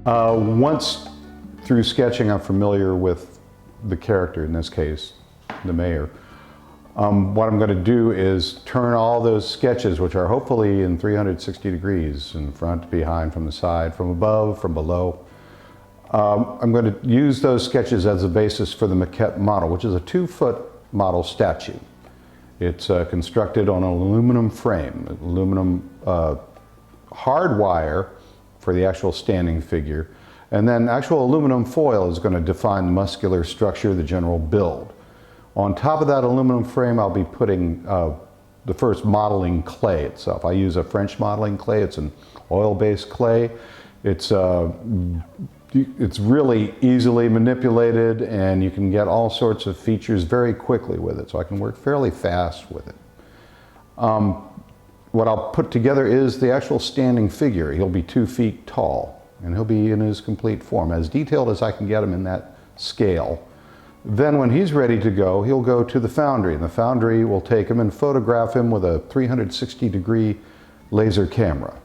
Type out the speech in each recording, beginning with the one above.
Once through sketching, I'm familiar with the character, in this case, the mayor. What I'm going to do is turn all those sketches, which are hopefully in 360 degrees, in front, behind, from the side, from above, from below. I'm going to use those sketches as a basis for the maquette model, which is a 2-foot model statue. It's constructed on an aluminum frame, aluminum hard wire for the actual standing figure, and then actual aluminum foil is going to define the muscular structure, the general build. On top of that aluminum frame, I'll be putting the first modeling clay itself. I use a French modeling clay. It's an oil-based clay. It's really easily manipulated, and you can get all sorts of features very quickly with it, so I can work fairly fast with it. What I'll put together is the actual standing figure. He'll be 2 feet tall, and he'll be in his complete form, as detailed as I can get him in that scale. Then when he's ready to go, he'll go to the foundry, and the foundry will take him and photograph him with a 360-degree laser camera.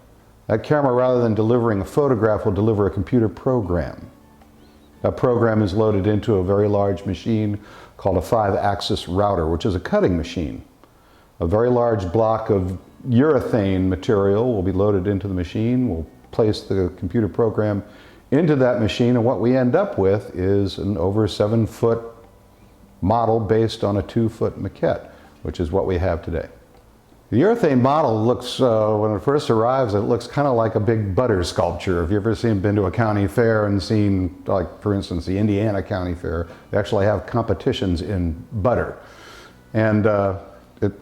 That camera, rather than delivering a photograph, will deliver a computer program. That program is loaded into a very large machine called a 5-axis router, which is a cutting machine. A very large block of urethane material will be loaded into the machine. We'll place the computer program into that machine, and what we end up with is an over 7-foot model based on a 2-foot maquette, which is what we have today. The urethane model looks, when it first arrives, it looks kind of like a big butter sculpture. If you've ever been to a county fair and seen, like for instance, the Indiana County Fair, they actually have competitions in butter. And it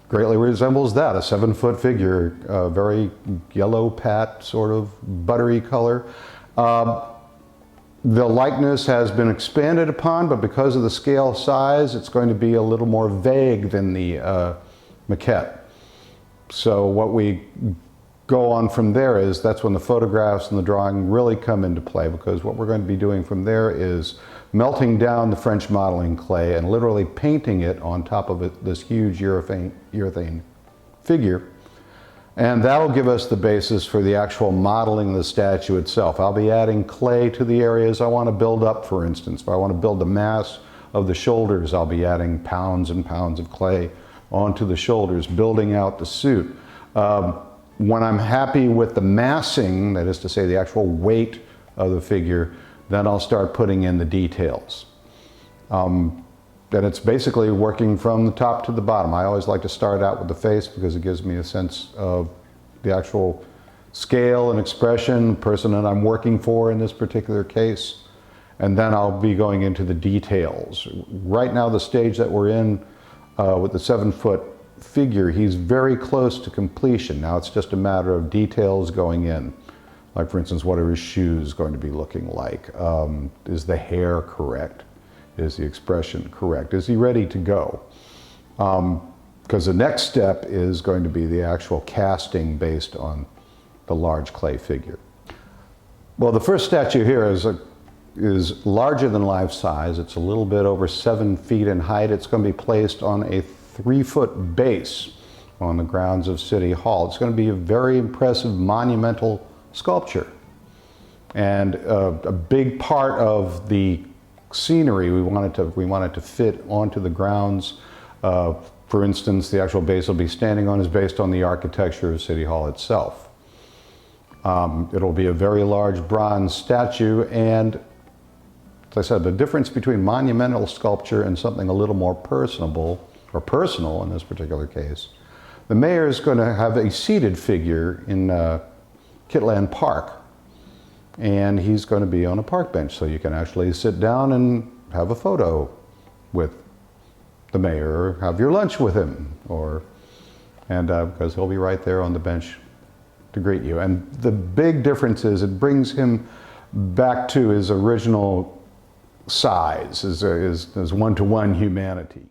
greatly resembles that, a 7-foot figure, very yellow pat, sort of buttery color. The likeness has been expanded upon, but because of the scale size, it's going to be a little more vague than the maquette. So what we go on from there is, that's when the photographs and the drawing really come into play, because what we're going to be doing from there is melting down the French modeling clay and literally painting it on top of this huge urethane figure. And that'll give us the basis for the actual modeling of the statue itself. I'll be adding clay to the areas I want to build up, for instance. If I want to build the mass of the shoulders, I'll be adding pounds and pounds of clay onto the shoulders, building out the suit. When I'm happy with the massing, that is to say the actual weight of the figure, then I'll start putting in the details. Then it's basically working from the top to the bottom. I always like to start out with the face because it gives me a sense of the actual scale and expression, the person that I'm working for in this particular case, and then I'll be going into the details. Right now, the stage that we're in with the 7-foot figure, he's very close to completion. Now it's just a matter of details going in. Like for instance, what are his shoes going to be looking like? Is the hair correct? Is the expression correct? Is he ready to go? Because the next step is going to be the actual casting based on the large clay figure. Well, the first statue here is larger than life size. It's a little bit over 7 feet in height. It's going to be placed on a 3-foot base on the grounds of City Hall. It's going to be a very impressive monumental sculpture. And a big part of the scenery we want it to fit onto the grounds. For instance, the actual base will be standing on is based on the architecture of City Hall itself. It'll be a very large bronze statue, and as I said, the difference between monumental sculpture and something a little more personable, or personal in this particular case, the mayor is going to have a seated figure in Kitland Park. And he's going to be on a park bench, so you can actually sit down and have a photo with the mayor, or have your lunch with him, because he'll be right there on the bench to greet you. And the big difference is it brings him back to his original size, his one-to-one humanity.